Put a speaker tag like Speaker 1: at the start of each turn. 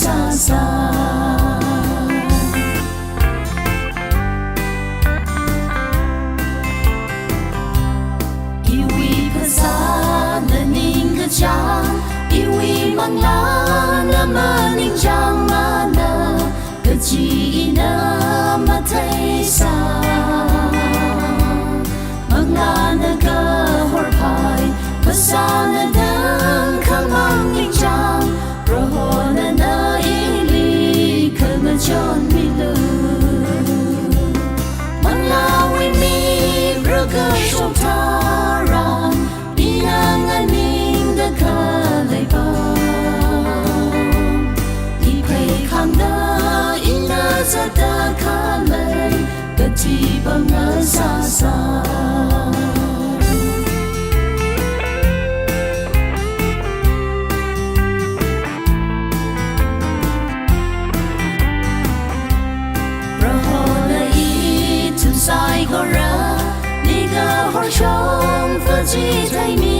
Speaker 1: ซาซาอีวีภาษาเนนิงกะจางอีวีมังลานะมานิงจางมานะกะจีนะมาไทซามังลานะกะฮอร์พายภาษานะดังคังมังนิงจางโรโหนะนะอีลีคะมะจอนมิลูมังลาวิมีบรกะชงทารานอีนางอันนิงดะคาไลบาอีเพคังดาอีนาซะดาคาไลกะจีบังนะซาซาsai có ra đi ga hoa trong phố chi thay mi